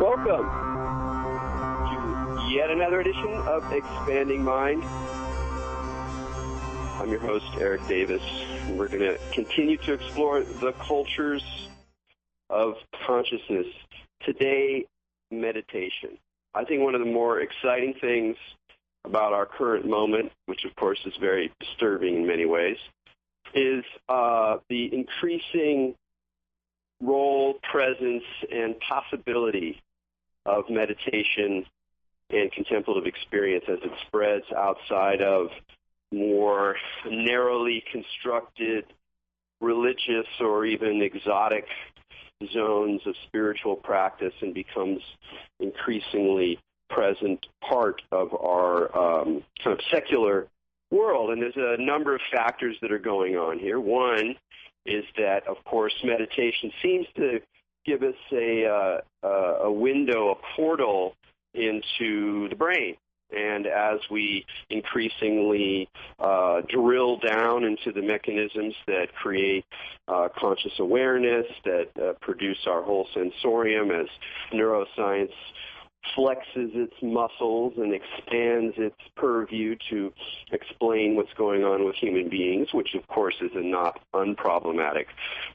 Welcome to yet another edition of Expanding Mind. I'm your host, Eric Davis, and we're going to continue to explore the cultures of consciousness. Today, meditation. I think one of the more exciting things about our current moment, which of course is very disturbing in many ways, is the increasing role, presence, and possibility of meditation and contemplative experience as it spreads outside of more narrowly constructed religious or even exotic zones of spiritual practice and becomes increasingly present part of our kind of secular world. And there's a number of factors that are going on here. One is that, of course, meditation seems to give us a window, a portal into the brain. And as we increasingly drill down into the mechanisms that create conscious awareness, that produce our whole sensorium, as neuroscience flexes its muscles and expands its purview to explain what's going on with human beings, which of course is a not unproblematic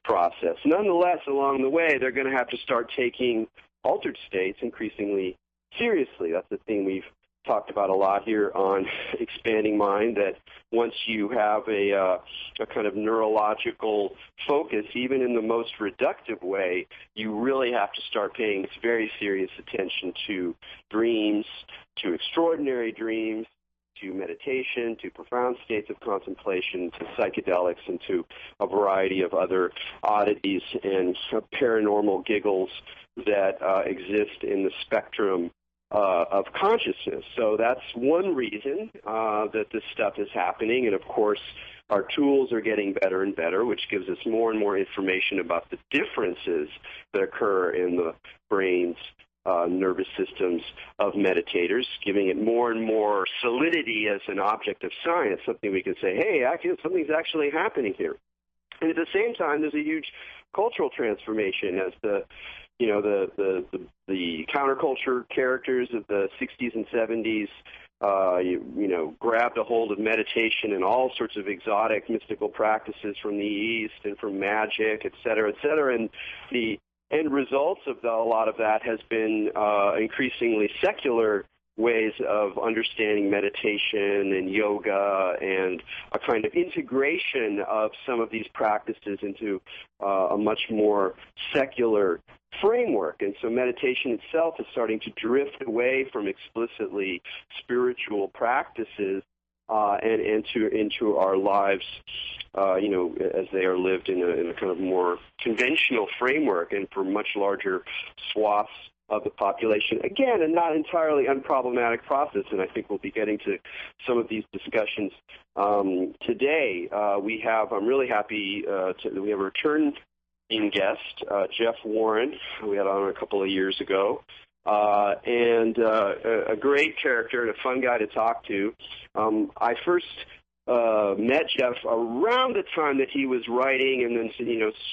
process. Nonetheless, along the way, they're going to have to start taking altered states increasingly seriously. That's the thing we've talked about a lot here on Expanding Mind, that once you have a kind of neurological focus, even in the most reductive way, you really have to start paying very serious attention to dreams, to extraordinary dreams, to meditation, to profound states of contemplation, to psychedelics, and to a variety of other oddities and paranormal giggles that exist in the spectrum of consciousness. So that's one reason that this stuff is happening. And of course, our tools are getting better and better, which gives us more and more information about the differences that occur in the brain's nervous systems of meditators, giving it more and more solidity as an object of science, something we can say, hey, something's actually happening here. And at the same time, there's a huge cultural transformation as the counterculture characters of the 60s and 70s, grabbed a hold of meditation and all sorts of exotic mystical practices from the East and from magic, et cetera, and the end results of a lot of that has been increasingly secular ways of understanding meditation and yoga and a kind of integration of some of these practices into a much more secular framework. And so meditation itself is starting to drift away from explicitly spiritual practices and into our lives, as they are lived in a kind of more conventional framework and for much larger swaths of the population. Again, a not entirely unproblematic process, and I think we'll be getting to some of these discussions today. I'm really happy that we have a returning guest, Jeff Warren, who we had on a couple of years ago, and a great character and a fun guy to talk to. I first met Jeff around the time that he was writing, and then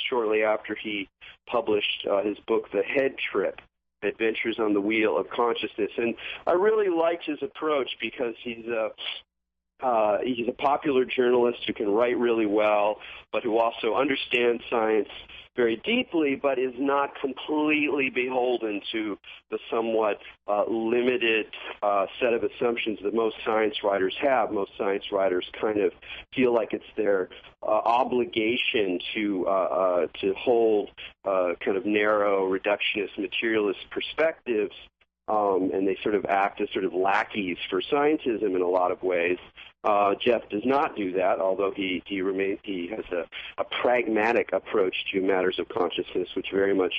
shortly after he published his book, The Head Trip: Adventures on the Wheel of Consciousness. And I really liked his approach because he's a popular journalist who can write really well, but who also understands science very deeply, but is not completely beholden to the somewhat limited set of assumptions that most science writers have. Most science writers kind of feel like it's their obligation to hold kind of narrow, reductionist, materialist perspectives, and they sort of act as sort of lackeys for scientism in a lot of ways. Jeff does not do that, although he has a pragmatic approach to matters of consciousness, which very much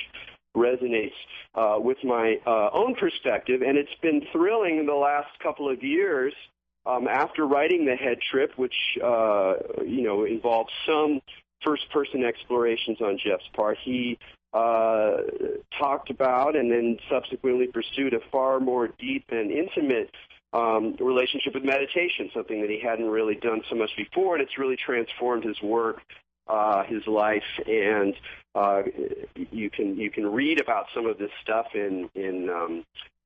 resonates with my own perspective. And it's been thrilling in the last couple of years after writing The Head Trip, which involved some first-person explorations on Jeff's part. He talked about and then subsequently pursued a far more deep and intimate relationship with meditation, something that he hadn't really done so much before, and it's really transformed his work his life, and you can read about some of this stuff in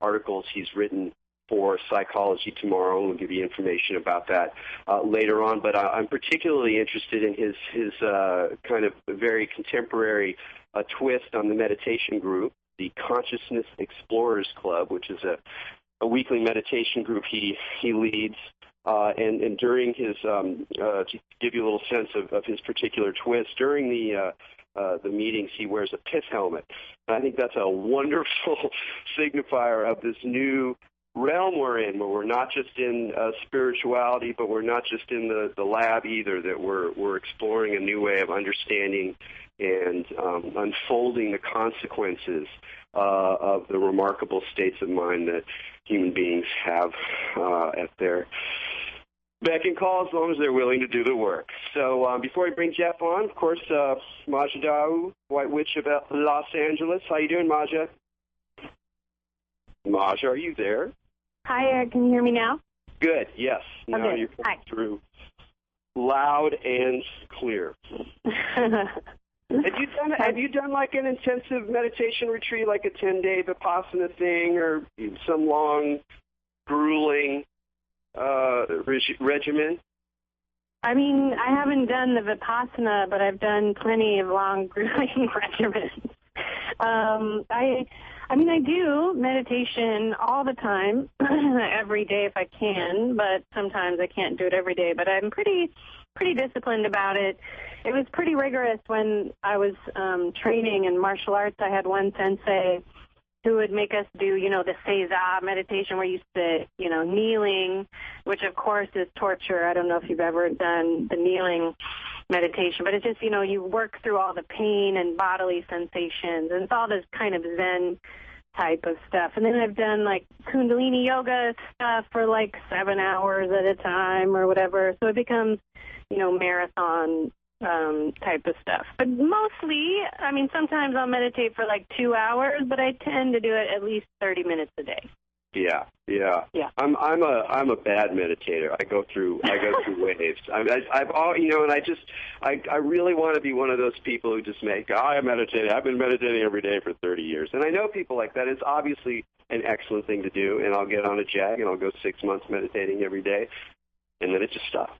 articles he's written for Psychology Tomorrow. We'll give you information about that later on. But I'm particularly interested in his kind of very contemporary twist on the meditation group, the Consciousness Explorers Club, which is a weekly meditation group he leads. And during his, to give you a little sense of his particular twist, during the meetings he wears a pith helmet. And I think that's a wonderful signifier of this new realm we're in, where we're not just in spirituality, but we're not just in the lab either, that we're exploring a new way of understanding and unfolding the consequences of the remarkable states of mind that human beings have at their beck and call, as long as they're willing to do the work. So before we bring Jeff on, of course, Maja Daou, White Witch of Los Angeles. How you doing, Maja? Maja, are you there? Hi, Eric. Can you hear me now? Good, yes. Now okay. You're coming through loud and clear. Have you done like an intensive meditation retreat, like a 10-day Vipassana thing, or some long, grueling regimen? I mean, I haven't done the Vipassana, but I've done plenty of long, grueling regimens. I do meditation all the time, every day if I can, but sometimes I can't do it every day. But I'm pretty disciplined about it. It was pretty rigorous when I was training in martial arts. I had one sensei who would make us do, the Seiza meditation where you sit, kneeling, which of course is torture. I don't know if you've ever done the kneeling meditation, but it's just, you work through all the pain and bodily sensations, and it's all this kind of Zen type of stuff. And then I've done like Kundalini yoga stuff for like 7 hours at a time or whatever. So it becomes, marathon type of stuff. But mostly, sometimes I'll meditate for like 2 hours, but I tend to do it at least 30 minutes a day. Yeah. I'm a bad meditator. I go through waves. I really want to be one of those people who just I've been meditating every day for 30 years. And I know people like that. It's obviously an excellent thing to do, and I'll get on a jag and I'll go 6 months meditating every day, and then it just stops.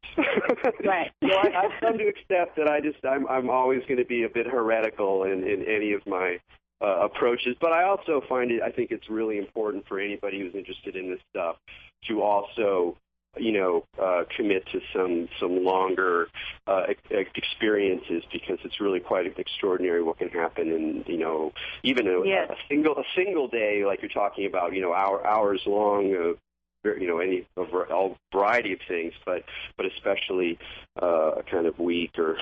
Right. So I've come to accept that I'm always going to be a bit heretical in any of my approaches, but I also I think it's really important for anybody who's interested in this stuff to also, commit to some longer experiences, because it's really quite extraordinary what can happen in, even a single day, like you're talking about, hours long, a variety of things, but especially a kind of week or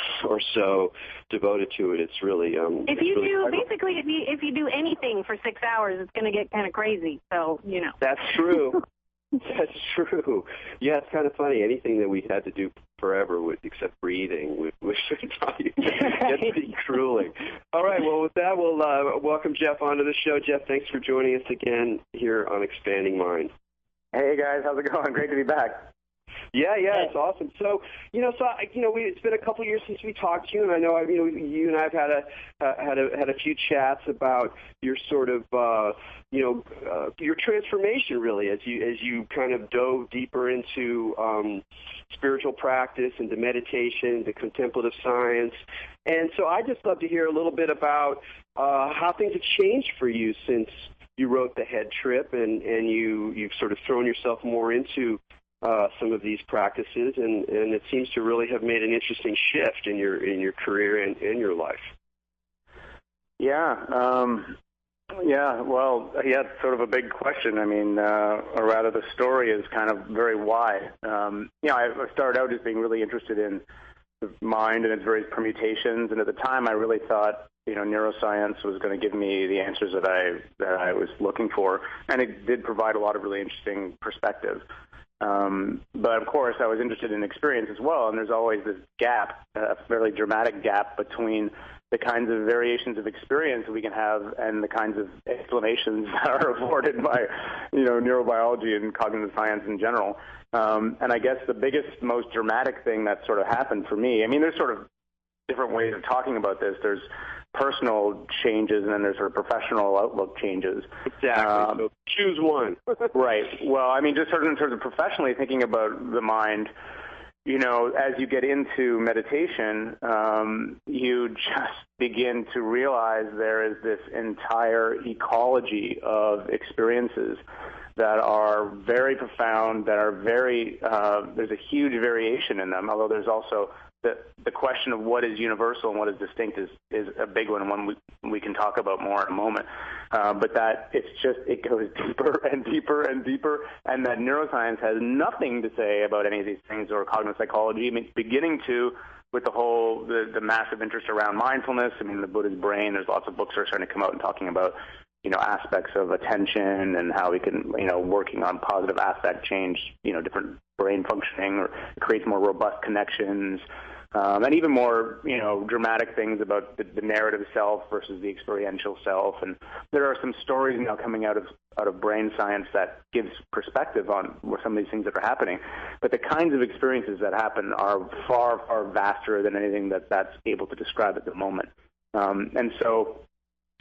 so devoted to it. It's really if you do anything for 6 hours, it's going to get kind of crazy. So That's true. That's true. Yeah, it's kind of funny. Anything that we had to do forever, except breathing, would probably get pretty grueling. All right. Well, with that, we'll welcome Jeff onto the show. Jeff, thanks for joining us again here on Expanding Mind. Hey guys, how's it going? Great to be back. Yeah, it's awesome. So, it's been a couple of years since we talked to you, and I know, you and I've had a few chats about your sort of, your transformation, really, as you kind of dove deeper into spiritual practice, into meditation, into contemplative science, and so I'd just love to hear a little bit about how things have changed for you since you wrote The Head Trip, and you've sort of thrown yourself more into some of these practices, and it seems to really have made an interesting shift in your career and in your life. It's sort of a big question. Or rather, the story is kind of very wide. I started out as being really interested in the mind and its various permutations, and at the time, I really thought neuroscience was going to give me the answers that I was looking for, and it did provide a lot of really interesting perspective. But of course, I was interested in experience as well, and there's always this gap, a fairly dramatic gap between the kinds of variations of experience we can have and the kinds of explanations that are afforded by, neurobiology and cognitive science in general. And I guess the biggest, most dramatic thing that sort of happened for me, there's sort of different ways of talking about this. There's personal changes, and then there's sort of professional outlook changes. Exactly. So choose one. Right. Well, I mean, just sort of in terms of professionally thinking about the mind, you know, as you get into meditation, you just begin to realize there is this entire ecology of experiences that are very profound, that are very, there's a huge variation in them, although there's also the question of what is universal and what is distinct is a big one we can talk about more in a moment. But that it goes deeper and deeper and deeper, and that neuroscience has nothing to say about any of these things, or cognitive psychology. I mean, it's beginning to, with the massive interest around mindfulness. I mean, the Buddha's brain, there's lots of books that are starting to come out and talking about, you know, aspects of attention and how we can, you know, working on positive affect change, you know, different brain functioning, or creates more robust connections. And even more, you know, dramatic things about the narrative self versus the experiential self. And there are some stories now coming out of brain science that gives perspective on where some of these things that are happening. But the kinds of experiences that happen are far, far vaster than anything that's able to describe at the moment. And so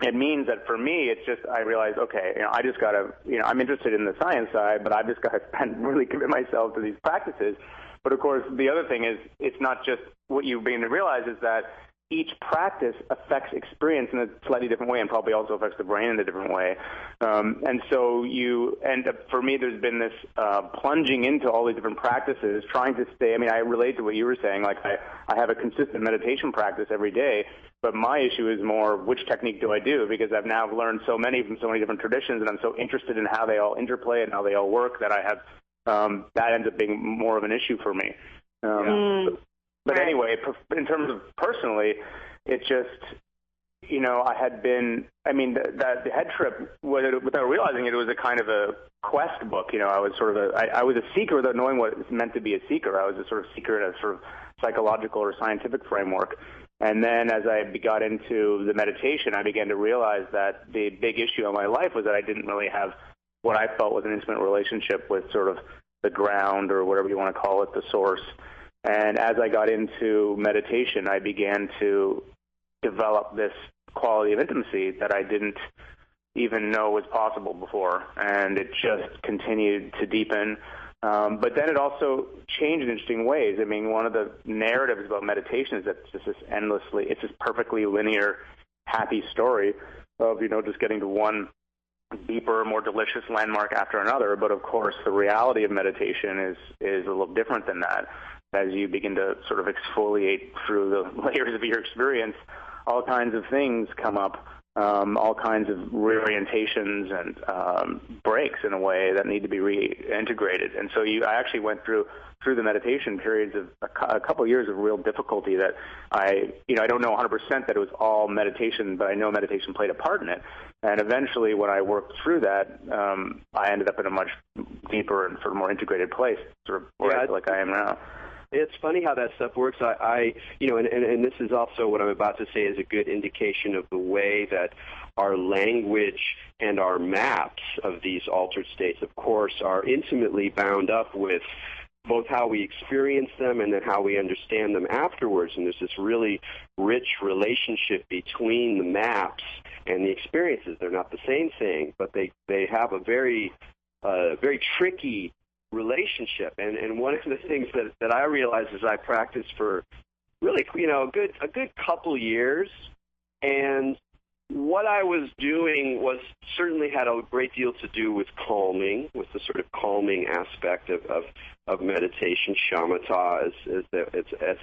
it means that for me, it's just, I realize, okay, you know, I just got to, you know, I'm interested in the science side, but I've just got to really commit myself to these practices. But of course, the other thing is, it's not just what you begin to realize is that each practice affects experience in a slightly different way, and probably also affects the brain in a different way. And so you end up, for me, there's been this plunging into all these different practices, trying to stay. I mean, I relate to what you were saying. Like, I have a consistent meditation practice every day, but my issue is more, which technique do I do? Because I've now learned so many from so many different traditions, and I'm so interested in how they all interplay and how they all work that I have that ends up being more of an issue for me. But anyway, in terms of personally, it just, you know, I had been, I mean, the head trip, without realizing it, was a kind of a quest book. You know, I was sort of I was a seeker without knowing what it meant to be a seeker. I was a sort of seeker in a sort of psychological or scientific framework. And then as I got into the meditation, I began to realize that the big issue in my life was that I didn't really have what I felt was an intimate relationship with sort of the ground, or whatever you want to call it, the source. And as I got into meditation, I began to develop this quality of intimacy that I didn't even know was possible before. And it just continued to deepen. But then it also changed in interesting ways. I mean, one of the narratives about meditation is that it's just it's this perfectly linear, happy story of, you know, just getting to one deeper, more delicious landmark after another. But of course, the reality of meditation is a little different than that. As you begin to sort of exfoliate through the layers of your experience, all kinds of things come up, all kinds of reorientations and breaks in a way that need to be reintegrated. And so I actually went through the meditation periods of a couple of years of real difficulty that I don't know 100% that it was all meditation, but I know meditation played a part in it. And eventually, when I worked through that, I ended up in a much deeper and sort of more integrated place, sort of like I am now. It's funny how that stuff works. And this is also what I'm about to say is a good indication of the way that our language and our maps of these altered states, of course, are intimately bound up with both how we experience them and then how we understand them afterwards. And there's this really rich relationship between the maps and the experiences. They're not the same thing, but they have a very tricky relationship. And one of the things that I realized as I practiced for really, a good couple years, and what I was doing was certainly had a great deal to do with calming, with the sort of calming aspect of meditation, shamatha, as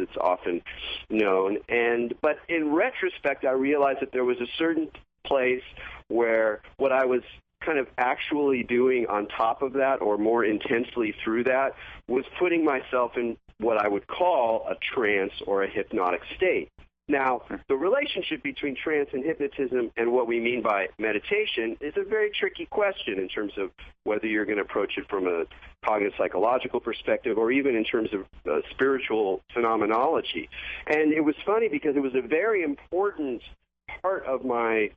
it's often known. But in retrospect, I realized that there was a certain place where what I was kind of actually doing on top of that, or more intensely through that, was putting myself in what I would call a trance or a hypnotic state. Now, the relationship between trance and hypnotism and what we mean by meditation is a very tricky question in terms of whether you're going to approach it from a cognitive psychological perspective or even in terms of spiritual phenomenology. And it was funny because it was a very important part of my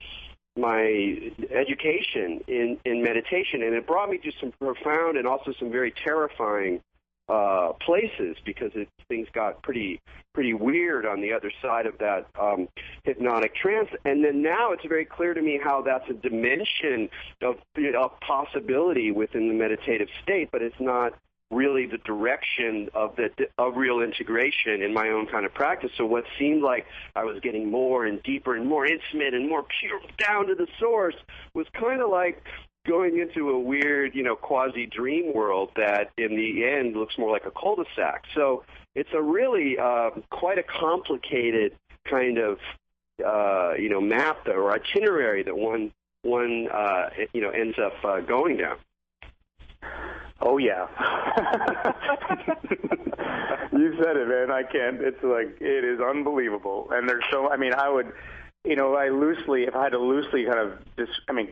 education in meditation, and it brought me to some profound and also some very terrifying places, because things got pretty weird on the other side of that hypnotic trance. And then now it's very clear to me how that's a dimension of possibility within the meditative state, but it's not really the direction of real integration in my own kind of practice. So what seemed like I was getting more and deeper and more intimate and more pure down to the source was kind of like going into a weird, quasi-dream world that in the end looks more like a cul-de-sac. So it's a really quite a complicated kind of, map or itinerary that one ends up going down. Oh, yeah. You said it, man. I can't. It's like, it is unbelievable. And there's so, if I had to loosely kind of,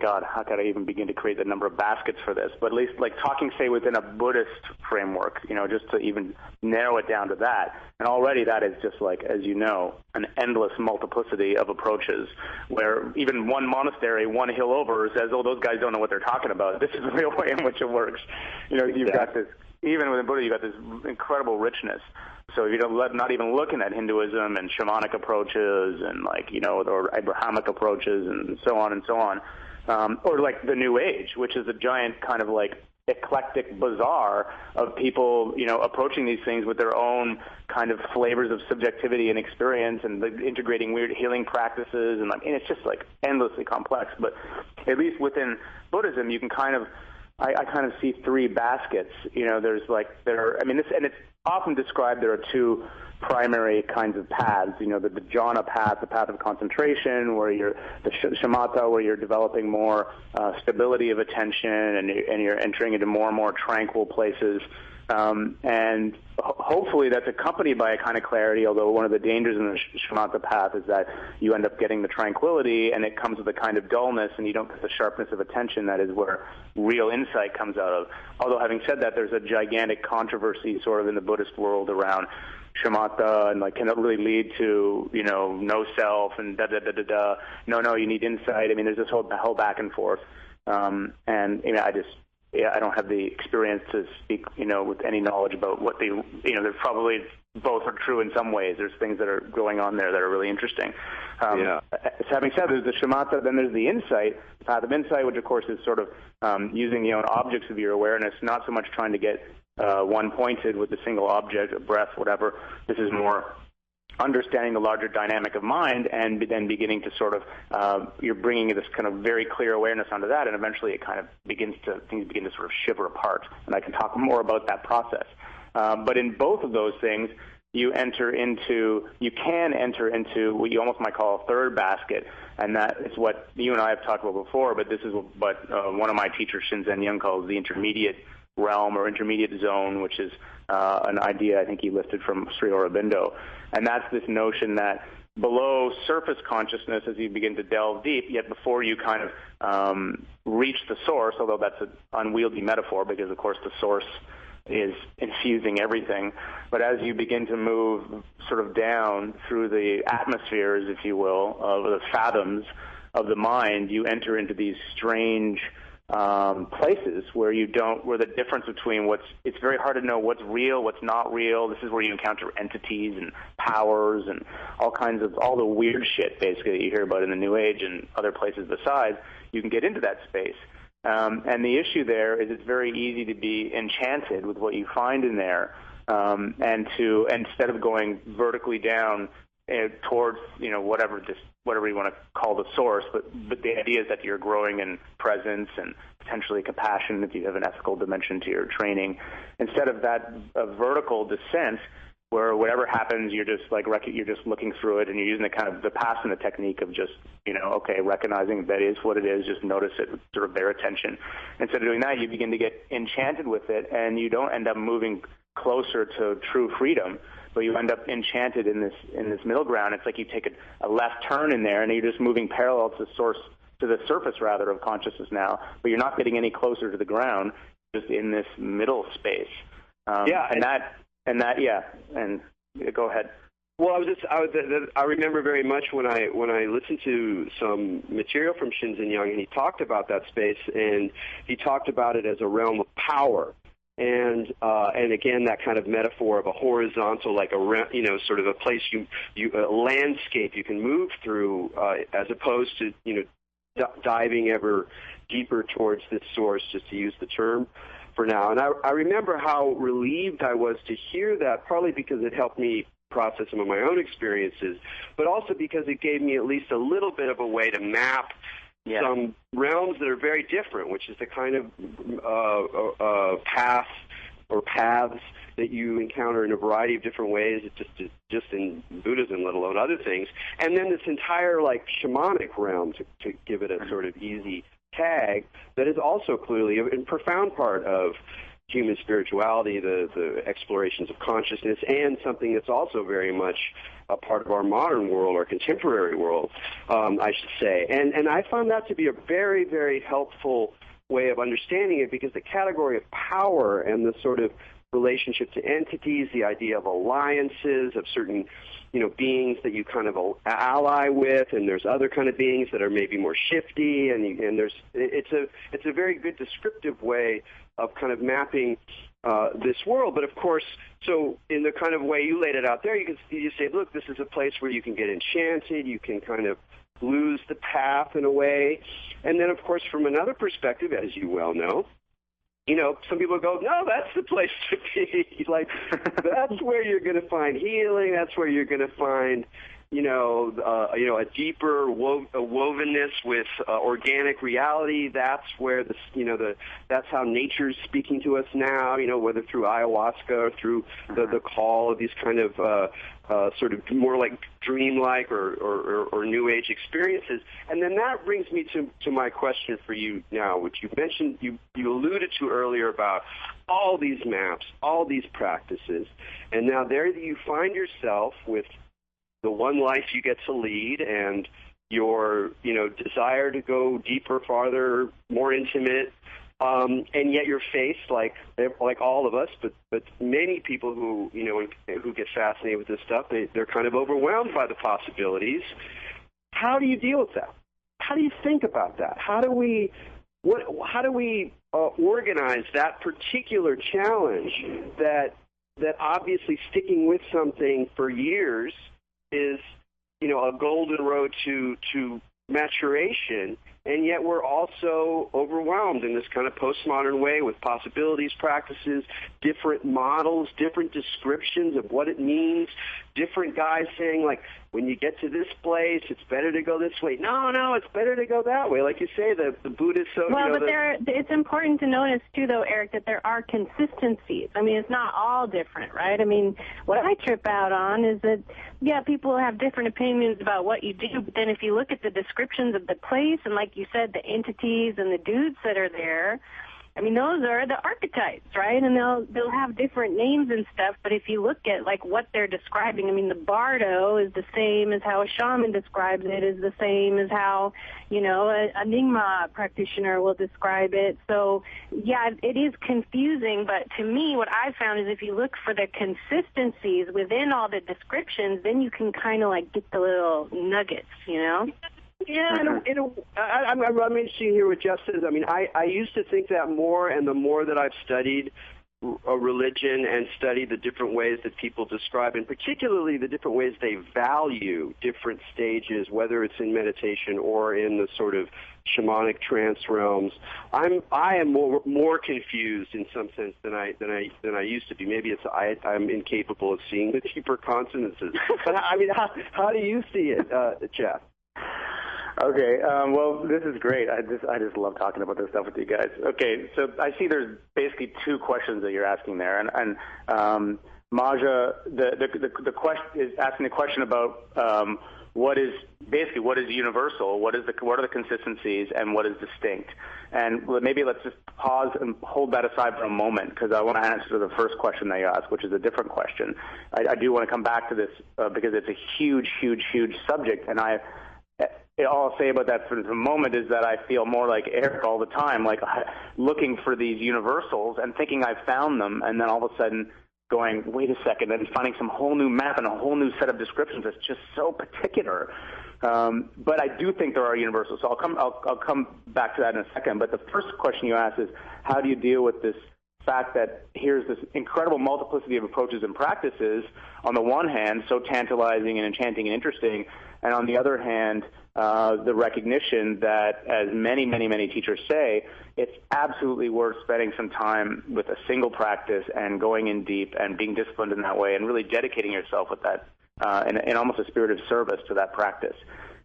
God, how could I even begin to create the number of baskets for this? But at least like talking, say, within a Buddhist framework, just to even narrow it down to that. And already that is just like, as you know, an endless multiplicity of approaches where even one monastery, one hill over says, oh, those guys don't know what they're talking about. This is the real way in which it works. You've got this, even within Buddha, you've got this incredible richness. So not even looking at Hinduism and shamanic approaches and or Abrahamic approaches and so on, or like the New Age, which is a giant kind of like eclectic bazaar of people, approaching these things with their own kind of flavors of subjectivity and experience and integrating weird healing practices and it's just like endlessly complex. But at least within Buddhism, you can I kind of see three baskets. It's often described there are two primary kinds of paths. The jhana path, the path of concentration, where the shamatha, where you're developing more stability of attention and you're entering into more and more tranquil places. And hopefully that's accompanied by a kind of clarity, although one of the dangers in the shamatha path is that you end up getting the tranquility and it comes with a kind of dullness and you don't get the sharpness of attention that is where real insight comes out of. Although having said that, there's a gigantic controversy sort of in the Buddhist world around shamatha and can it really lead to, no self and da-da-da-da-da. No, you need insight. There's this whole back and forth. I don't have the experience to speak, with any knowledge about what there's probably both are true in some ways. There's things that are going on there that are really interesting. Having said there's the shamatha, then there's the insight, the path of insight, which of course is sort of using the own objects of your awareness, not so much trying to get one pointed with a single object, a breath, whatever. This is more understanding the larger dynamic of mind and then beginning to sort of, you're bringing this kind of very clear awareness onto that, and eventually it kind of things begin to sort of shiver apart. And I can talk more about that process. But in both of those things, you can enter into what you almost might call a third basket, and that is what you and I have talked about before, but this is what one of my teachers, Shinzen Young, calls the intermediate realm or intermediate zone, which is an idea I think he listed from Sri Aurobindo. And that's this notion that below surface consciousness, as you begin to delve deep, yet before you kind of reach the source, although that's an unwieldy metaphor because, of course, the source is infusing everything. But as you begin to move sort of down through the atmospheres, if you will, of the fathoms of the mind, you enter into these strange places where where the difference between it's very hard to know what's real, what's not real. This is where you encounter entities and powers and all the weird shit basically that you hear about in the New Age and other places besides. You can get into that space. And the issue there is it's very easy to be enchanted with what you find in there, and instead of going vertically down towards whatever you want to call the source, but the idea is that you're growing in presence and potentially compassion if you have an ethical dimension to your training. Instead of that vertical descent, where whatever happens, you're just looking through it and you're using the kind of the Vipassana technique of just recognizing that is what it is, just notice it, sort of bear attention. Instead of doing that, you begin to get enchanted with it, and you don't end up moving closer to true freedom, but you end up enchanted in this middle ground. It's like you take a left turn in there, and you're just moving parallel to the surface rather of consciousness now, but you're not getting any closer to the ground, just in this middle space. Go ahead. Well, I remember very much when I listened to some material from Shinzen Young, and he talked about that space, and he talked about it as a realm of power. and again, that kind of metaphor of a horizontal, like sort of a place a landscape you can move through, as opposed to, diving ever deeper towards this source, just to use the term for now. And I remember how relieved I was to hear that, partly because it helped me process some of my own experiences, but also because it gave me at least a little bit of a way to map some realms that are very different, which is the kind of paths that you encounter in a variety of different ways, just in Buddhism, let alone other things. And then this entire shamanic realm, to give it a sort of easy tag, that is also clearly a profound part of human spirituality, the explorations of consciousness, and something that's also very much a part of our modern world, our contemporary world, I should say. And I found that to be a very, very helpful way of understanding it, because the category of power and the sort of relationship to entities, the idea of alliances, of certain beings that you kind of ally with, and there's other kind of beings that are maybe more shifty, and it's a very good descriptive way of kind of mapping this world. But of course, so in the kind of way you laid it out there, you say, look, this is a place where you can get enchanted, you can kind of lose the path in a way. And then, of course, from another perspective, as you well know, some people go, no, that's the place to be. That's where you're going to find healing. That's where you're going to find, a deeper wovenness with organic reality. That's where that's how nature's speaking to us now. Whether through ayahuasca or through the call of these kind of sort of more like dreamlike or new age experiences. And then that brings me to my question for you now, which you mentioned, you alluded to earlier about all these maps, all these practices, and now there you find yourself with the one life you get to lead, and your desire to go deeper, farther, more intimate, and yet you're faced, like all of us, but many people who get fascinated with this stuff, they're kind of overwhelmed by the possibilities. How do you deal with that? How do you think about that? How do we organize that particular challenge that obviously sticking with something for years is, a golden road to maturation, and yet we're also overwhelmed in this kind of postmodern way with possibilities, practices, different models, different descriptions of what it means, different guys saying, when you get to this place, it's better to go this way. No, it's better to go that way. Like you say, the Buddhists... it's important to notice, too, though, Eric, that there are consistencies. I mean, it's not all different, right? I mean, what I trip out on is that, people have different opinions about what you do, but then if you look at the descriptions of the place and, like you said, the entities and the dudes that are there, I mean, those are the archetypes, right? And they'll have different names and stuff, but if you look at, what they're describing, I mean, the bardo is the same as how a shaman describes it, is the same as how, an Nyingma practitioner will describe it. So, it is confusing, but to me, what I found is if you look for the consistencies within all the descriptions, then you can kind of, get the little nuggets, Yeah, I'm interested to hear what Jeff says. I mean, I used to think that more, and the more that I've studied a religion and studied the different ways that people describe, and particularly the different ways they value different stages, whether it's in meditation or in the sort of shamanic trance realms, I am more confused in some sense than I used to be. Maybe it's I'm incapable of seeing the deeper consonances. But I mean, how do you see it, Jeff? Okay, well, this is great. I just love talking about this stuff with you guys. Okay, so I see there's basically two questions that you're asking there, and Maja, the question is asking the question about what is universal, what are the consistencies, and what is distinct. And maybe let's just pause and hold that aside for a moment, because I want to answer the first question that you asked, which is a different question. I do want to come back to this because it's a huge, huge, huge subject, and all I'll say about that for the moment is that I feel more like Erik all the time, like looking for these universals and thinking I've found them, and then all of a sudden going, wait a second, and finding some whole new map and a whole new set of descriptions that's just so particular. But I do think there are universals, so I'll come back to that in a second. But the first question you asked is, how do you deal with this fact that here's this incredible multiplicity of approaches and practices, on the one hand, so tantalizing and enchanting and interesting, and on the other hand, the recognition that, as many, many, many teachers say, it's absolutely worth spending some time with a single practice and going in deep and being disciplined in that way and really dedicating yourself with that in almost a spirit of service to that practice.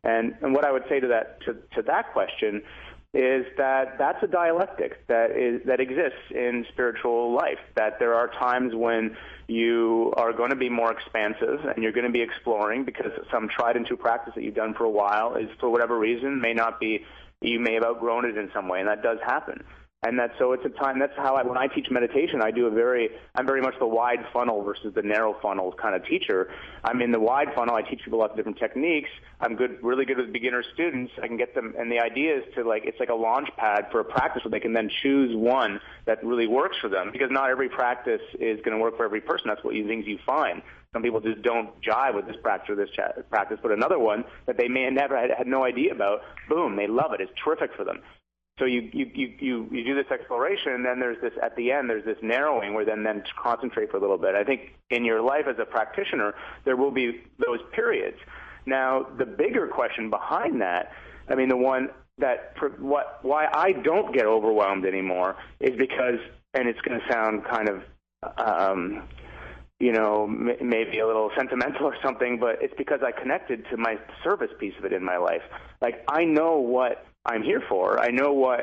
And what I would say to that question is that that's a dialectic that exists in spiritual life, that there are times when you are going to be more expansive and you're going to be exploring because some tried and true practice that you've done for a while is, for whatever reason, may not be, you may have outgrown it in some way, and that does happen. And so it's a time, that's how when I teach meditation, I'm very much the wide funnel versus the narrow funnel kind of teacher. I'm in the wide funnel. I teach people lots of different techniques. I'm really good with beginner students. I can get them, and the idea is to it's like a launch pad for a practice where they can then choose one that really works for them, because not every practice is going to work for every person. That's what things you find. Some people just don't jive with this practice or this practice, but another one that they may have never had no idea about, boom, they love it. It's terrific for them. So you do this exploration, and then at the end there's this narrowing where then to concentrate for a little bit. I think in your life as a practitioner, there will be those periods. Now, the bigger question behind that, I mean, the one that why I don't get overwhelmed anymore is because, and it's going to sound kind of maybe a little sentimental or something, but it's because I connected to my service piece of it in my life. Like, I know what I'm here for. I know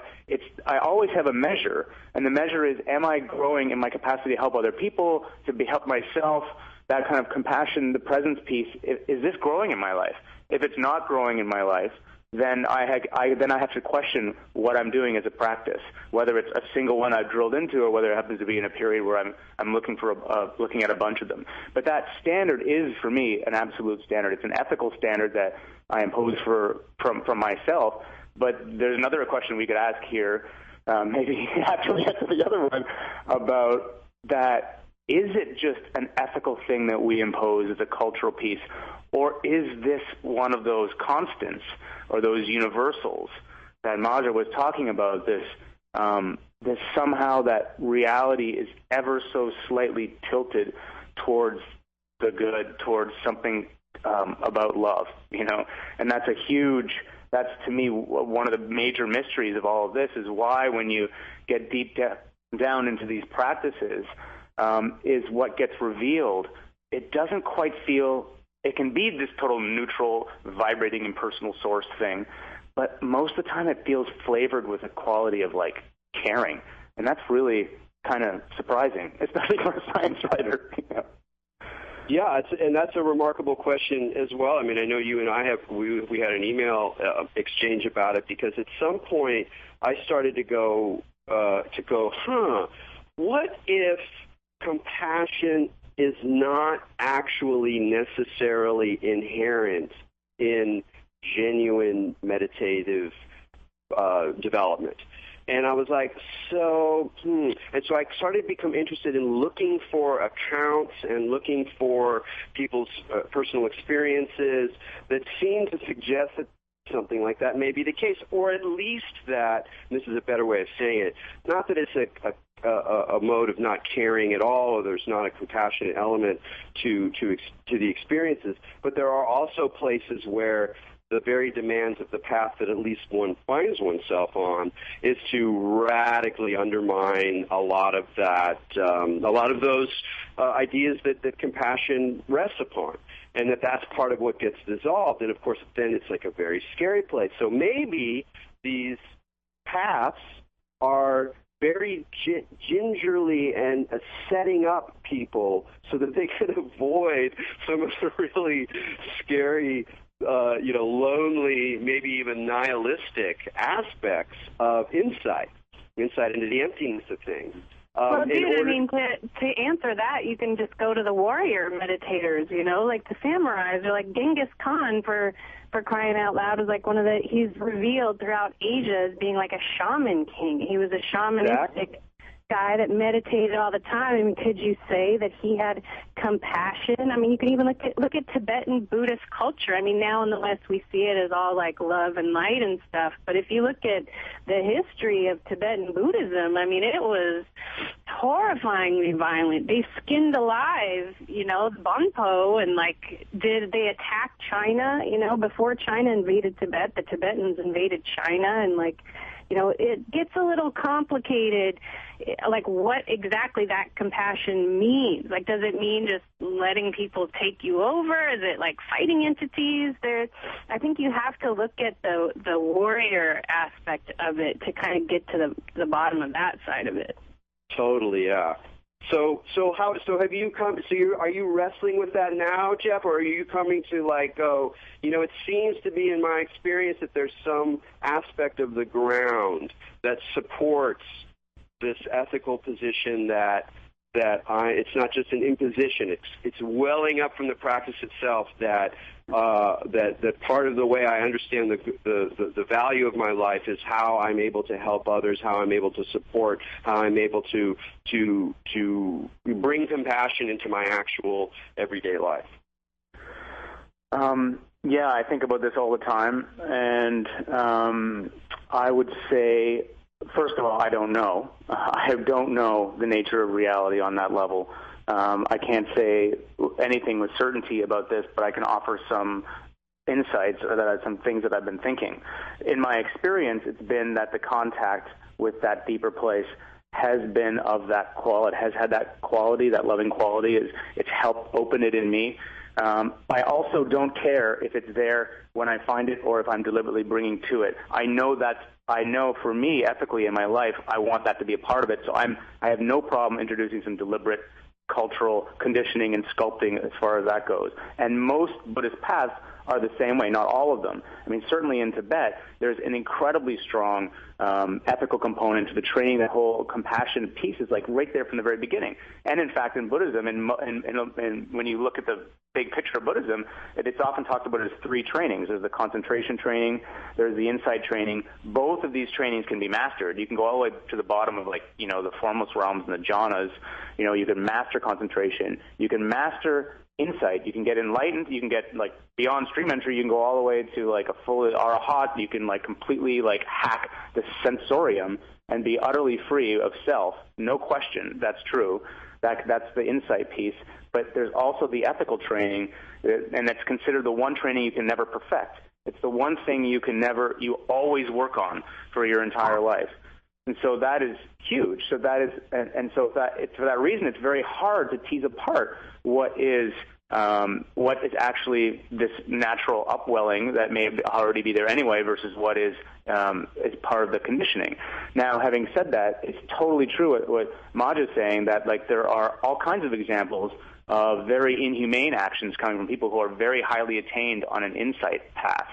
I always have a measure, and the measure is, am I growing in my capacity to help other people, to help myself, that kind of compassion, the presence piece. Is this growing in my life? If it's not growing in my life, then I have to question what I'm doing as a practice, whether it's a single one I've drilled into or whether it happens to be in a period where I'm looking at a bunch of them. But that standard is, for me, an absolute standard. It's an ethical standard that I impose from myself. But there's another question we could ask here, maybe after we get to the other one, about that. Is it just an ethical thing that we impose as a cultural piece, or is this one of those constants or those universals that Maja was talking about, this somehow that reality is ever so slightly tilted towards the good, towards something about love, And that's to me one of the major mysteries of all of this, is why when you get deep down into these practices, is what gets revealed. It doesn't quite feel, it can be this total neutral, vibrating, impersonal source thing, but most of the time it feels flavored with a quality of caring, and that's really kind of surprising, especially for a science writer. Yeah, and that's a remarkable question as well. I mean, I know you and I we had an email exchange about it, because at some point I started to go, what if compassion is not actually necessarily inherent in genuine meditative development? And I was like, and so I started to become interested in looking for accounts and looking for people's personal experiences that seem to suggest that something like that may be the case, or at least that, and this is a better way of saying it, not that it's a mode of not caring at all, or there's not a compassionate element to the experiences, but there are also places where the very demands of the path that at least one finds oneself on is to radically undermine a lot of those ideas that compassion rests upon, and that's part of what gets dissolved. And of course, then it's like a very scary place. So maybe these paths are very gingerly and setting up people so that they can avoid some of the really scary, lonely, maybe even nihilistic aspects of insight into the emptiness of things. Well, dude, to answer that, you can just go to the warrior meditators, like the samurais, or like Genghis Khan, for crying out loud, is like he's revealed throughout Asia as being like a shaman king. He was a shamanistic guy that meditated all the time. I mean, could you say that he had compassion? I mean, you can even look at Tibetan Buddhist culture. I mean, now in the West we see it as all like love and light and stuff, but if you look at the history of Tibetan Buddhism, I mean, it was horrifyingly violent. They skinned alive, the Bonpo, and did they attack China? Before China invaded Tibet, the Tibetans invaded China, and it gets a little complicated, what exactly that compassion means. Does it mean just letting people take you over? Is it fighting entities? I think you have to look at the warrior aspect of it to kind of get to the bottom of that side of it. Totally, yeah. So have you come? Are you wrestling with that now, Jeff, or are you coming to it seems to be in my experience that there's some aspect of the ground that supports this ethical position that it's not just an imposition. It's welling up from the practice itself that part of the way I understand the value of my life is how I'm able to help others, how I'm able to support, how I'm able to bring compassion into my actual everyday life. Yeah, I think about this all the time, and I would say, first of all, I don't know. I don't know the nature of reality on that level. I can't say anything with certainty about this, but I can offer some insights or some things that I've been thinking. In my experience, it's been that the contact with that deeper place has been of that quality, has had that quality, that loving quality. It's helped open it in me. I also don't care if it's there when I find it or if I'm deliberately bringing to it. I know for me, ethically in my life, I want that to be a part of it. So I have no problem introducing some deliberate cultural conditioning and sculpting as far as that goes. And most Buddhist paths are the same way, not all of them. I mean, certainly in Tibet, there's an incredibly strong ethical component to the training. That whole compassion piece is right there from the very beginning. And in fact, in Buddhism, and when you look at the big picture of Buddhism, it's often talked about as three trainings. There's the concentration training, there's the insight training. Both of these trainings can be mastered. You can go all the way to the bottom of the formless realms and the jhanas. You can master concentration. You can master insight. You can get enlightened. You can get beyond stream entry. You can go all the way to a full arahat. You can completely hack the sensorium and be utterly free of self. No question, that's true. That's the insight piece. But there's also the ethical training, and it's considered the one training you can never perfect. It's the one thing you always work on for your entire life. And so that is huge. So that is, for that reason, it's very hard to tease apart what is actually this natural upwelling that may already be there anyway versus what is part of the conditioning. Now, having said that, it's totally true what Maj is saying, that there are all kinds of examples of very inhumane actions coming from people who are very highly attained on an insight path.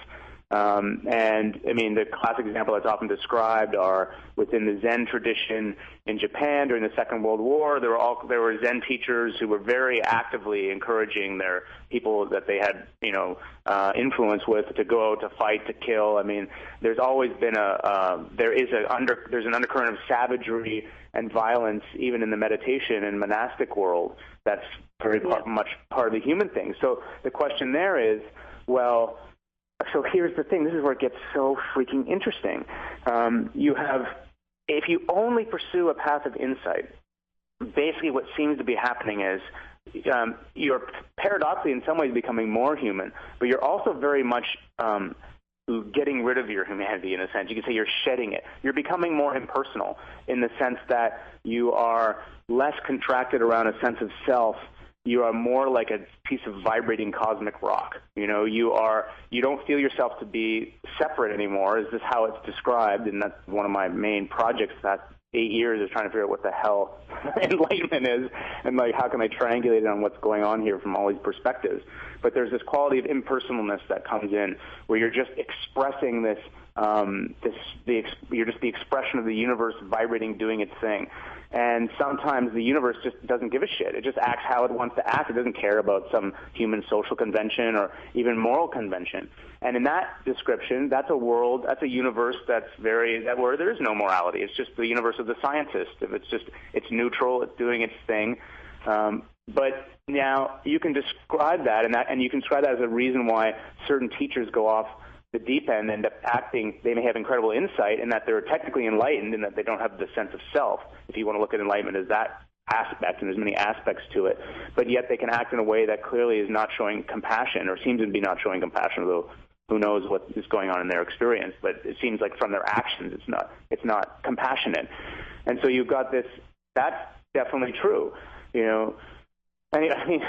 And I mean, the classic example that's often described are within the Zen tradition in Japan during the Second World War. There were Zen teachers who were very actively encouraging their people that they had, influence with to go out to fight, to kill. I mean, there's always been there's an undercurrent of savagery and violence even in the meditation and monastic world. That's very much part of the human thing. So the question there is, well, so here's the thing. This is where it gets so freaking interesting. If you only pursue a path of insight, basically what seems to be happening is you're paradoxically in some ways becoming more human, but you're also very much getting rid of your humanity in a sense. You can say you're shedding it. You're becoming more impersonal in the sense that you are less contracted around a sense of self. You are more like a piece of vibrating cosmic rock. You don't feel yourself to be separate anymore. Is this how it's described? And that's one of my main projects the past 8 years, is trying to figure out what the hell enlightenment is and how can I triangulate it on what's going on here from all these perspectives. But there's this quality of impersonalness that comes in where you're just expressing this, you're just the expression of the universe vibrating, doing its thing. And sometimes the universe just doesn't give a shit. It just acts how it wants to act. It doesn't care about some human social convention or even moral convention. And in that description, that's a world, that's a universe where there is no morality. It's just the universe of the scientist. It's neutral. It's doing its thing. But now you can describe that, and you can describe that as a reason why certain teachers go off the deep end end up acting, they may have incredible insight in that they're technically enlightened and that they don't have the sense of self, if you want to look at enlightenment as that aspect, and there's many aspects to it, but yet they can act in a way that clearly is not showing compassion, or seems to be not showing compassion, although who knows what is going on in their experience, but it seems like from their actions it's not compassionate. And so you've got this, that's definitely true, you know. I mean,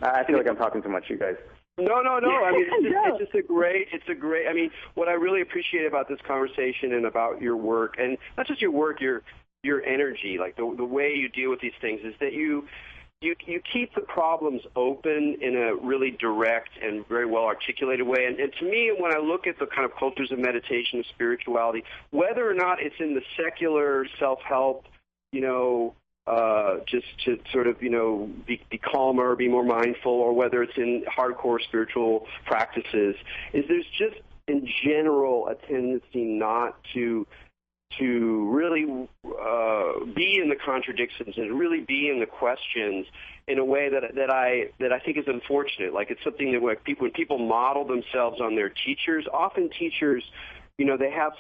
I feel like I'm talking too much, you guys. No. I mean, it's just a great. I mean, what I really appreciate about this conversation and about your work, and not just your work, your energy, like the way you deal with these things, is that you keep the problems open in a really direct and very well articulated way. And to me, when I look at the kind of cultures of meditation and spirituality, whether or not it's in the secular self-help, you know, just to sort of, you know, be calmer, be more mindful, or whether it's in hardcore spiritual practices, is there's just in general a tendency not to really be in the contradictions and really be in the questions in a way that I think is unfortunate. Like, it's something that when people model themselves on their teachers, often teachers, you know, they have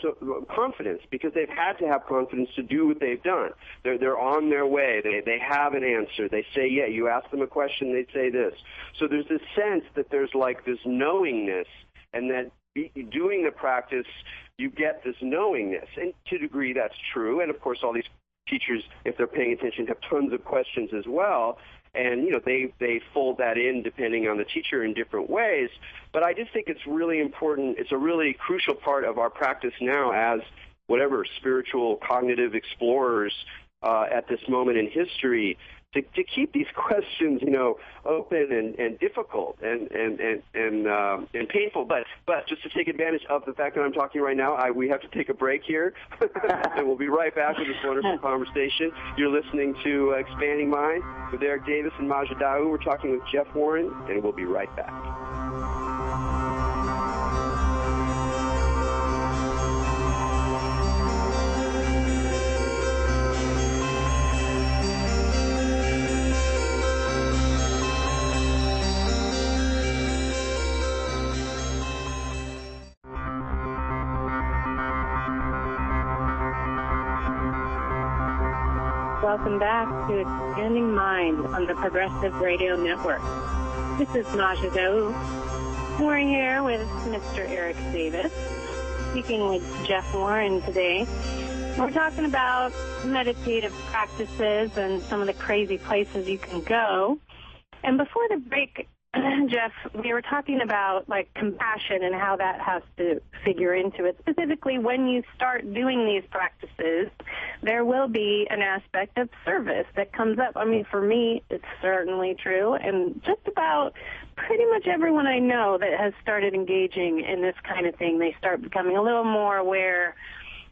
confidence because they've had to have confidence to do what they've done. They're on their way. They have an answer. They say, yeah, you ask them a question, they say this. So there's this sense that there's like this knowingness, and that doing the practice, you get this knowingness. And to a degree, that's true. And, of course, all these teachers, if they're paying attention, have tons of questions as well. And, you know, they fold that in depending on the teacher in different ways. But I just think it's really important. It's a really crucial part of our practice now as whatever spiritual cognitive explorers at this moment in history, to keep these questions, you know, open and difficult and painful. But just to take advantage of the fact that I'm talking right now, we have to take a break here, and we'll be right back with this wonderful conversation. You're listening to Expanding Mind with Erik Davis and Maja Daou. We're talking with Jeff Warren, and we'll be right back. Welcome back to Expanding Mind on the Progressive Radio Network. This is Maja Daou. We're here with Mr. Erik Davis, speaking with Jeff Warren today. We're talking about meditative practices and some of the crazy places you can go. And before the break, Jeff, we were talking about like compassion and how that has to figure into it. Specifically, when you start doing these practices, there will be an aspect of service that comes up. I mean, for me, it's certainly true. And just about pretty much everyone I know that has started engaging in this kind of thing, they start becoming a little more aware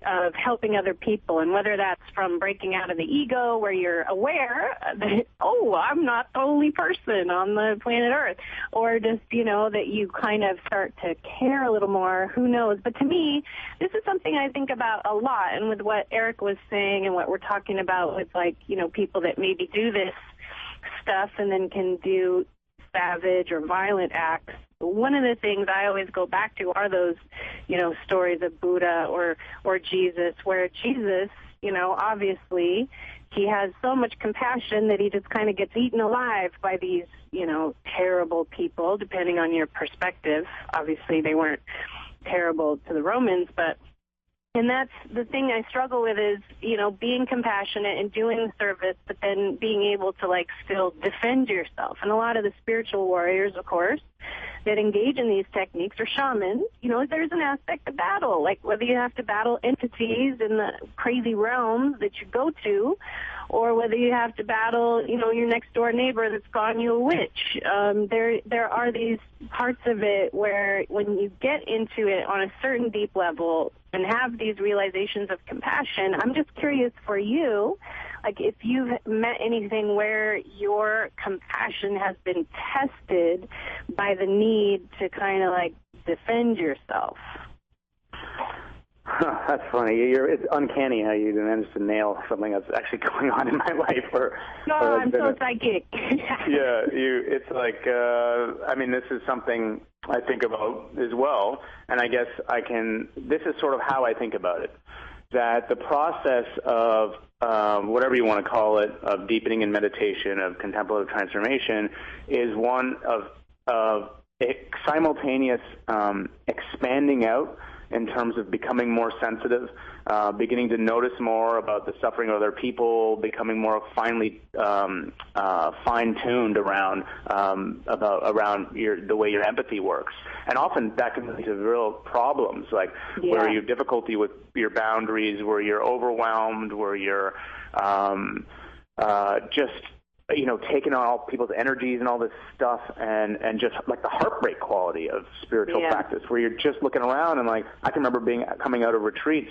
of helping other people, and whether that's from breaking out of the ego where you're aware that, oh, I'm not the only person on the planet Earth, or just, you know, that you kind of start to care a little more, who knows. But to me, this is something I think about a lot, and with what Erik was saying and what we're talking about with, like, you know, people that maybe do this stuff and then can do savage or violent acts. One of the things I always go back to are those, you know, stories of Buddha or Jesus, where Jesus, you know, obviously he has so much compassion that he just kind of gets eaten alive by these, you know, terrible people, depending on your perspective. Obviously they weren't terrible to the Romans, but and that's the thing I struggle with is, you know, being compassionate and doing service, but then being able to, like, still defend yourself. And a lot of the spiritual warriors, of course, that engage in these techniques are shamans. You know, there's an aspect of battle, like whether you have to battle entities in the crazy realms that you go to, or whether you have to battle, you know, your next door neighbor that's calling you a witch. There are these parts of it where when you get into it on a certain deep level and have these realizations of compassion, I'm just curious for you, like if you've met anything where your compassion has been tested by the need to kind of like defend yourself. That's funny. It's uncanny how you managed to nail something that's actually going on in my life. I'm so psychic. Yeah, it's like, I mean, this is something I think about as well, and I guess this is sort of how I think about it, that the process of whatever you want to call it, of deepening in meditation, of contemplative transformation, is one of simultaneous expanding out in terms of becoming more sensitive, beginning to notice more about the suffering of other people, becoming more finely fine-tuned around the way your empathy works. And often that can lead to real problems, like where you have difficulty with your boundaries, where you're overwhelmed, where you're just taking on all people's energies and all this stuff, and just like the heartbreak quality of spiritual practice, where you're just looking around and like, I can remember coming out of retreats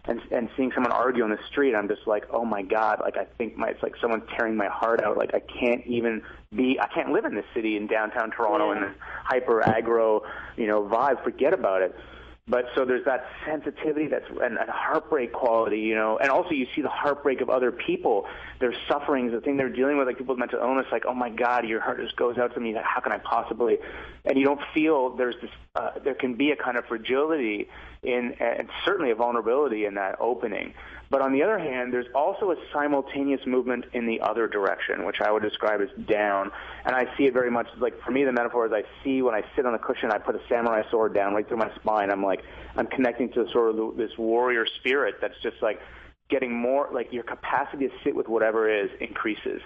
and seeing someone argue on the street. I'm just like, oh my God, like I think it's like someone's tearing my heart out. Like I can't live in this city in downtown Toronto in this hyper aggro, vibe. Forget about it. But so there's that sensitivity and heartbreak quality, and also you see the heartbreak of other people, their sufferings, the thing they're dealing with, like people with mental illness, like, oh my God, your heart just goes out to me, how can I possibly, and you don't feel there's this, there can be a kind of fragility and certainly a vulnerability in that opening. But on the other hand, there's also a simultaneous movement in the other direction, which I would describe as down. And I see it very much like, for me, the metaphor is I see when I sit on a cushion, I put a samurai sword down right through my spine. I'm connecting to sort of this warrior spirit that's just like getting more, like your capacity to sit with whatever is increases.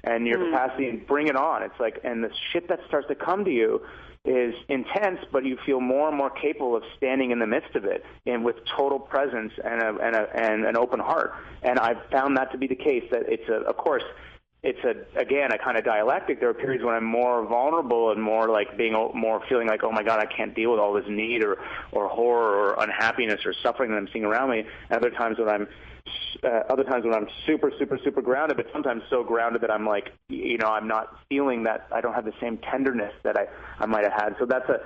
And your capacity to bring it on. It's like, and the shit that starts to come to you is intense, but you feel more and more capable of standing in the midst of it and with total presence and an open heart. And I've found that to be the case, that it's a kind of dialectic. There are periods when I'm more vulnerable and more like more feeling like, oh my God, I can't deal with all this need or horror or unhappiness or suffering that I'm seeing around me. And other times when I'm super, super, super grounded, but sometimes so grounded that I'm like, I'm not feeling that, I don't have the same tenderness that I might have had. So that's a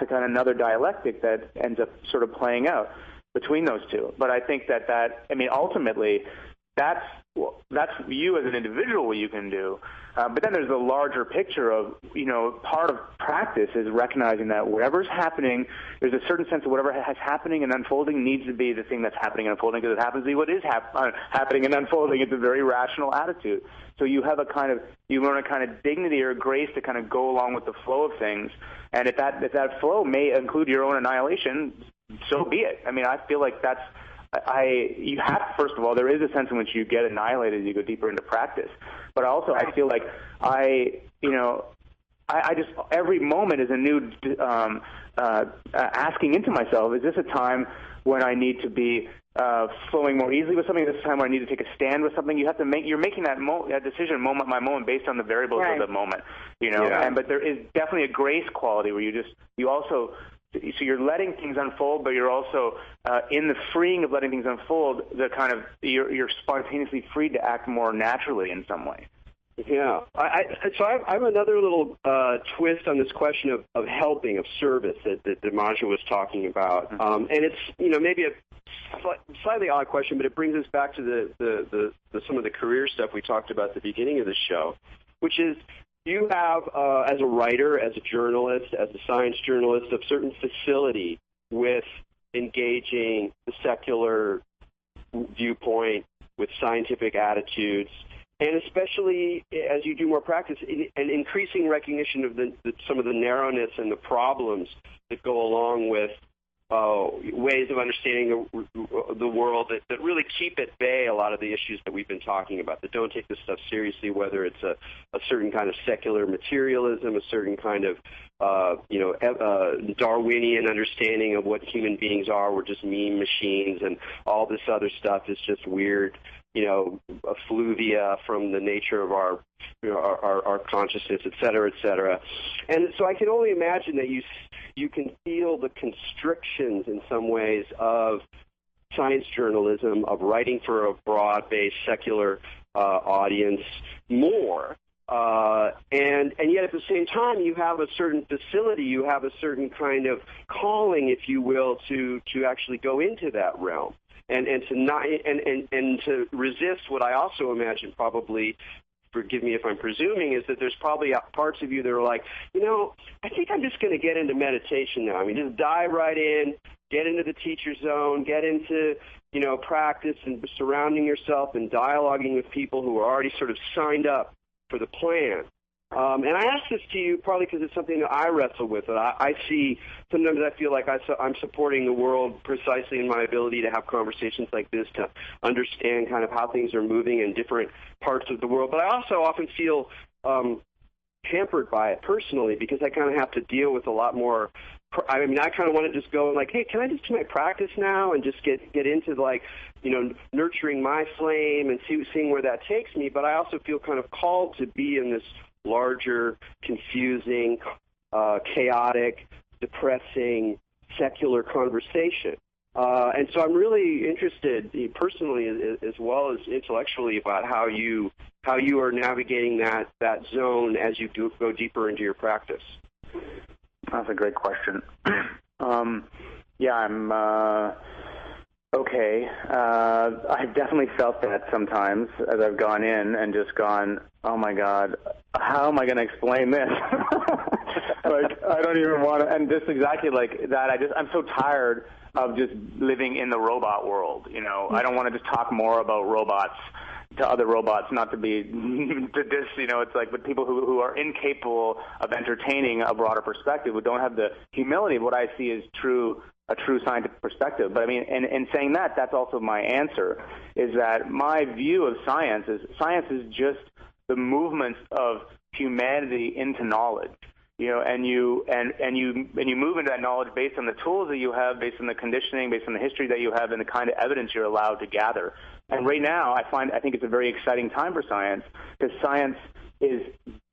kind of another dialectic that ends up sort of playing out between those two. But I think ultimately, that's you as an individual, what you can do. But then there's the larger picture of, part of practice is recognizing that whatever's happening, there's a certain sense of whatever has happening and unfolding needs to be the thing that's happening and unfolding, because it happens to be what is happening and unfolding. It's a very rational attitude. So you have you learn a kind of dignity or grace to kind of go along with the flow of things. And if that flow may include your own annihilation, so be it. I mean, I feel like you have, first of all, there is a sense in which you get annihilated as you go deeper into practice. But also, I feel like I just, every moment is a new asking into myself, is this a time when I need to be flowing more easily with something? Is this a time when I need to take a stand with something? You're making that decision moment by moment based on the variables of the moment, but there is definitely a grace quality where so you're letting things unfold, but you're also in the freeing of letting things unfold. You're spontaneously free to act more naturally in some way. Yeah. So I have another little twist on this question of helping, of service that Maja was talking about, and it's maybe a slightly odd question, but it brings us back to the some of the career stuff we talked about at the beginning of the show, which is, you have, as a writer, as a journalist, as a science journalist, a certain facility with engaging the secular viewpoint with scientific attitudes, and especially as you do more practice, an increasing recognition of some of the narrowness and the problems that go along with ways of understanding the world that really keep at bay a lot of the issues that we've been talking about, that don't take this stuff seriously, whether it's a certain kind of secular materialism, a certain kind of Darwinian understanding of what human beings are. We're just meme machines, and all this other stuff is just weird, effluvia from the nature of our consciousness, et cetera, et cetera. And so I can only imagine that you can feel the constrictions in some ways of science journalism, of writing for a broad-based secular audience more. And yet at the same time, you have a certain facility, you have a certain kind of calling, if you will, to actually go into that realm. And to not and to resist what I also imagine probably forgive me if I'm presuming, is that there's probably parts of you that are like, you know, I think I'm just going to get into meditation now. I mean, just dive right in, get into the teacher zone, get into, you know, practice and surrounding yourself and dialoguing with people who are already sort of signed up for the plan. And I ask this to you probably because it's something that I wrestle with. That I see, sometimes I feel like I'm supporting the world precisely in my ability to have conversations like this, to understand kind of how things are moving in different parts of the world. But I also often feel hampered by it personally because I kind of have to deal with a lot more. I mean, I kind of want to just go and like, hey, can I just do my practice now and just get into like, you know, nurturing my flame and seeing where that takes me. But I also feel kind of called to be in this larger, confusing, chaotic, depressing, secular conversation. And so I'm really interested personally as well as intellectually about how you are navigating that zone as you go deeper into your practice. That's a great question. Yeah, I'm okay. I've definitely felt that sometimes as I've gone in and just gone, oh my God, how am I going to explain this? Like, I don't even want to, and just exactly like that, I'm so tired of just living in the robot world, you know. I don't want to just talk more about robots to other robots, not to be to this, you know, it's like, but people who are incapable of entertaining a broader perspective, who don't have the humility of what I see as a true scientific perspective. But I mean, and saying that, that's also my answer, is that my view of science is just the movement of humanity into knowledge. You know, and you move into that knowledge based on the tools that you have, based on the conditioning, based on the history that you have, and the kind of evidence you're allowed to gather. And right now, I think it's a very exciting time for science, because science is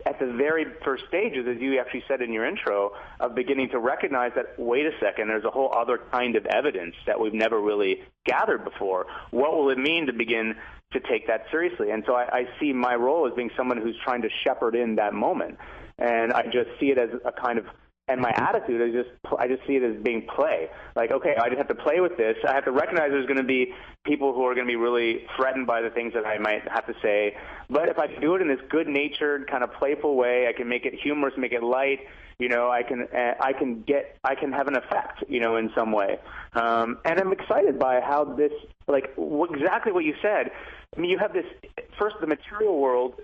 at the very first stages, as you actually said in your intro, of beginning to recognize that, wait a second, there's a whole other kind of evidence that we've never really gathered before. What will it mean to begin to take that seriously? And so I see my role as being someone who's trying to shepherd in that moment. And I just see it as a kind of, and my attitude is I just see it as being play. Like, okay, I just have to play with this. I have to recognize there's going to be people who are going to be really threatened by the things that I might have to say. But if I can do it in this good-natured, kind of playful way, I can make it humorous, make it light. You know, I can have an effect, you know, in some way. And I'm excited by how this, like, exactly what you said. I mean, you have this, first, the material world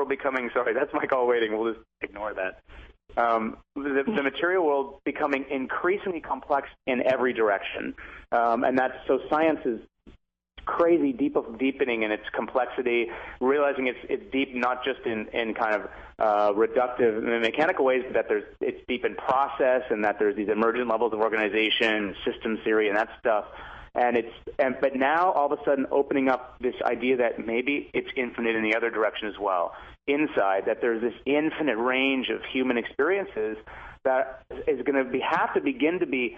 becoming, sorry, that's my call waiting. We'll just ignore that. The material world becoming increasingly complex in every direction. And that's, so science is crazy deepening in its complexity, realizing it's deep not just in kind of reductive mechanical ways, but that it's deep in process, and that there's these emergent levels of organization, systems theory, and that stuff. But now all of a sudden opening up this idea that maybe it's infinite in the other direction as well. Inside, that there's this infinite range of human experiences that is going to have to begin to be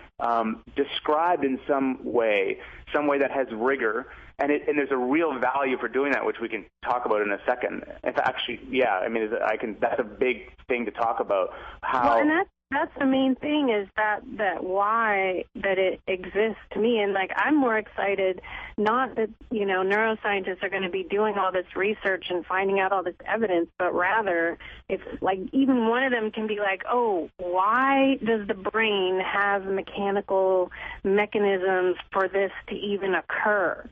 described in some way that has rigor, and there's a real value for doing that, which we can talk about in a second. If actually, yeah, I mean, that's a big thing to talk about. How. Well, and that's the main thing, is that why that it exists to me. And like, I'm more excited, not that, you know, neuroscientists are going to be doing all this research and finding out all this evidence, but rather if like even one of them can be like, oh, why does the brain have mechanical mechanisms for this to even occur?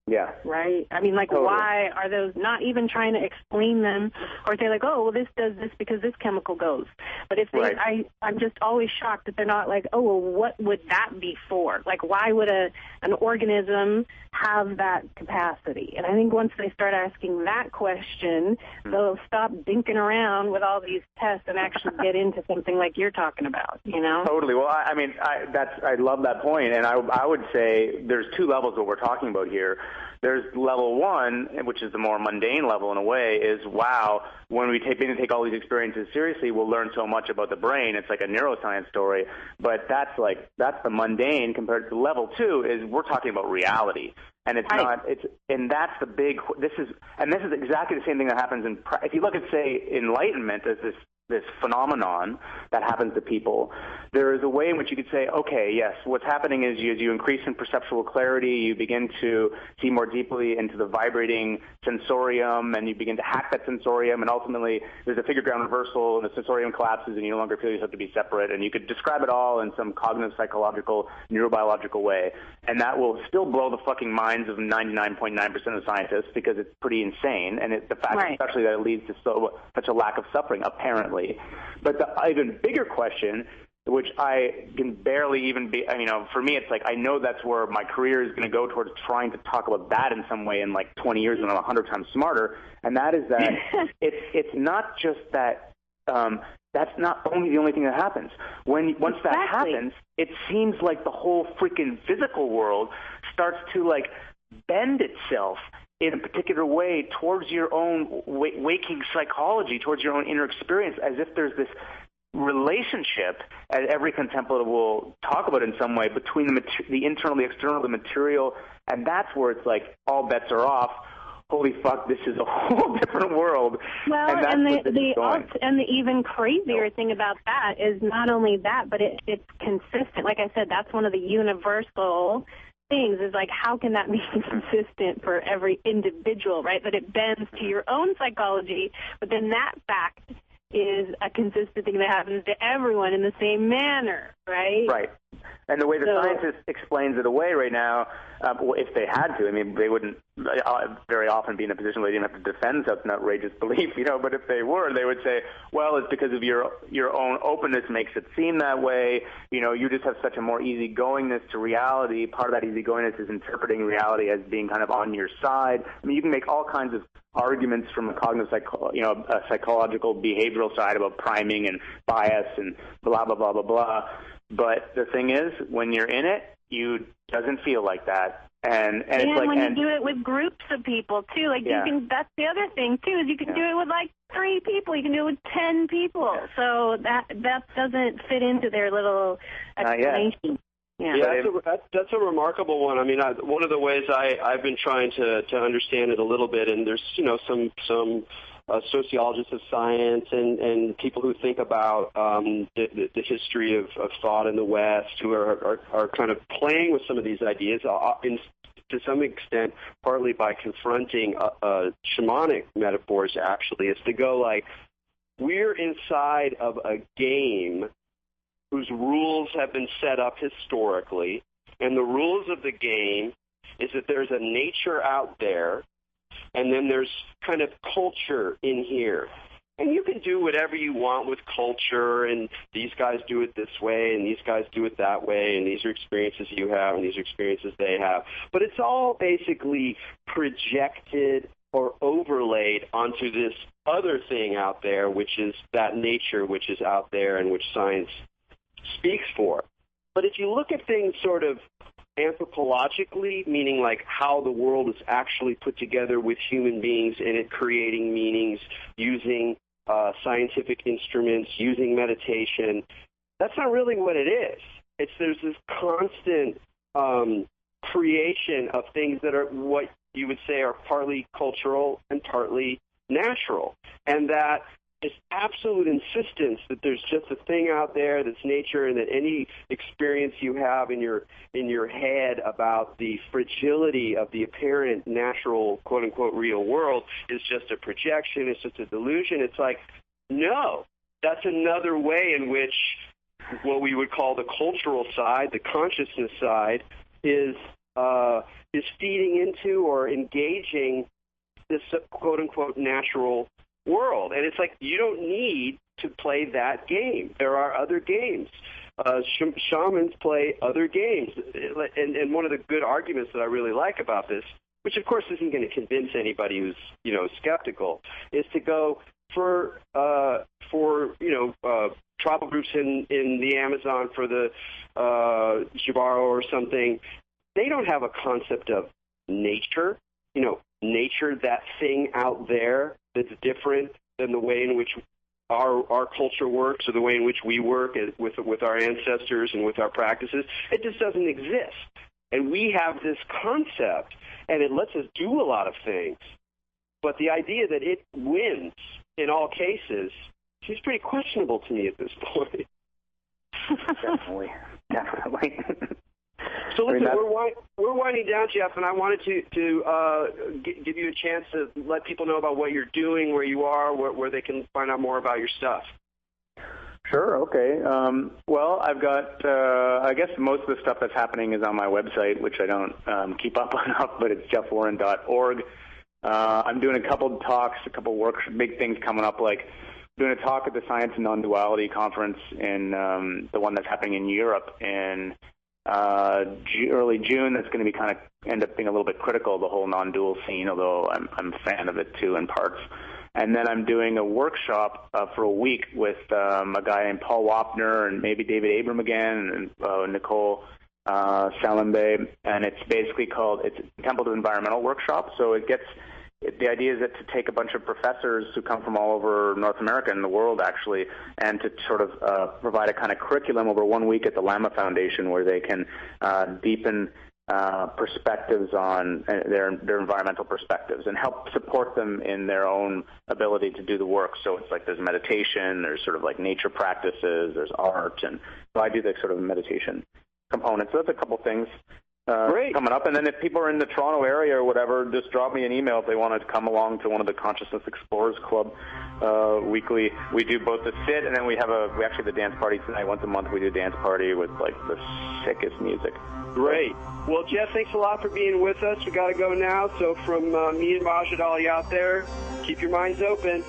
Yeah. Right? I mean, like, totally. Why are those not even trying to explain them, or say like, oh, well, this does this because this chemical goes. But if they, right. I'm just always shocked that they're not like, oh, well, what would that be for? Like, why would an organism have that capacity? And I think once they start asking that question, they'll stop dinking around with all these tests and actually get into something like you're talking about, you know? Totally. Well, I mean, I love that point, and I would say there's two levels that we're talking about here. There's level one, which is the more mundane level in a way, is, wow, when we begin to take all these experiences seriously, we'll learn so much about the brain. It's like a neuroscience story. But that's the mundane compared to level two is we're talking about reality. And it's not, and that's the big, this is exactly the same thing that happens if you look at, say, enlightenment as this phenomenon that happens to people, there is a way in which you could say, okay, yes, what's happening is as you increase in perceptual clarity, you begin to see more deeply into the vibrating sensorium, and you begin to hack that sensorium, and ultimately there's a figure ground reversal, and the sensorium collapses, and you no longer feel yourself to be separate, and you could describe it all in some cognitive, psychological, neurobiological way, and that will still blow the fucking minds of 99.9% of scientists because it's pretty insane, and the fact especially that it leads to such a lack of suffering, apparently. But the even bigger question, which I can barely even be, for me, it's like I know that's where my career is going to go towards trying to talk about that in some way in like 20 years when I'm 100 times smarter, and that is that it's not just that that's not the only thing that happens. Once that happens, it seems like the whole freaking physical world starts to like bend itself in a particular way towards your own waking psychology, towards your own inner experience, as if there's this relationship, as every contemplative will talk about in some way, between the internal, the external, the material, and that's where it's like all bets are off. Holy fuck, this is a whole different world. Well, and the even crazier thing about that is not only that, but it's consistent. Like I said, that's one of the universal things, is like, how can that be consistent for every individual, right? That it bends to your own psychology, but then that fact is a consistent thing that happens to everyone in the same manner, right? Right. And the way the scientist explains it away right now, if they had to, they wouldn't very often be in a position where they didn't have to defend such an outrageous belief, but if they were, they would say, well, it's because of your own openness makes it seem that way. You just have such a more easygoingness to reality. Part of that easygoingness is interpreting reality as being kind of on your side. You can make all kinds of arguments from a cognitive, a psychological, behavioral side about priming and bias and blah, blah, blah, blah, blah. But the thing is, when you're in it, you doesn't feel like that. And it's like, when you do it with groups of people too, like you can. That's the other thing too, is you can do it with like 3 people. You can do it with 10 people. So that doesn't fit into their little explanation. That's a remarkable one. One of the ways I've been trying to understand it a little bit, and there's some sociologists of science and people who think about the history of thought in the West, who are kind of playing with some of these ideas to some extent, partly by confronting shamanic metaphors, actually, is to go like, we're inside of a game whose rules have been set up historically, and the rules of the game is that there's a nature out there, and then there's kind of culture in here. And you can do whatever you want with culture, and these guys do it this way, and these guys do it that way, and these are experiences you have, and these are experiences they have. But it's all basically projected or overlaid onto this other thing out there, which is that nature which is out there and which science speaks for. But if you look at things sort of anthropologically, meaning like how the world is actually put together with human beings in it creating meanings, using scientific instruments, using meditation, that's not really what it is. There's this constant creation of things that are what you would say are partly cultural and partly natural, and that this absolute insistence that there's just a thing out there that's nature, and that any experience you have in your head about the fragility of the apparent natural, quote-unquote, real world is just a projection, it's just a delusion. It's like, no, that's another way in which what we would call the cultural side, the consciousness side, is feeding into or engaging this, quote-unquote, natural world. And it's like, you don't need to play that game. There are other games. Shamans play other games. And one of the good arguments that I really like about this, which of course isn't going to convince anybody who's, skeptical, is to go for tribal groups in the Amazon, for the Jibaro or something. They don't have a concept of nature, nature, that thing out there that's different than the way in which our culture works, or the way in which we work with our ancestors and with our practices. It just doesn't exist. And we have this concept, and it lets us do a lot of things. But the idea that it wins in all cases She's pretty questionable to me at this point. Definitely. So listen, we're winding down, Jeff, and I wanted to give you a chance to let people know about what you're doing, where you are, where they can find out more about your stuff. Sure, okay. Well, I've got, I guess most of the stuff that's happening is on my website, which I don't keep up enough, but it's jeffwarren.org. I'm doing a couple of talks, a couple of works, big things coming up, like doing a talk at the Science and Non-Duality Conference in the one that's happening in Europe in early June. That's going to be kind of end up being a little bit critical of the whole non-dual scene, although I'm a fan of it too in parts. And then I'm doing a workshop for a week with a guy named Paul Wapner and maybe David Abram again and Nicole Salembe, and it's basically called, it's a Temple to Environmental Workshop. So the idea is that to take a bunch of professors who come from all over North America and the world, actually, and to sort of provide a kind of curriculum over 1 week at the Lama Foundation where they can deepen perspectives on their environmental perspectives and help support them in their own ability to do the work. So it's like there's meditation, there's sort of like nature practices, there's art, and so I do the sort of meditation component. So that's a couple things coming up. And then if people are in the Toronto area or whatever, just drop me an email if they want to come along to one of the Consciousness Explorers Club weekly. We do both the sit, and then we actually have the dance party tonight. Once a month we do a dance party with like the sickest music. Great. Well, Jeff, thanks a lot for being with us. We got to go now. So from me and Majid Ali out there, keep your minds open.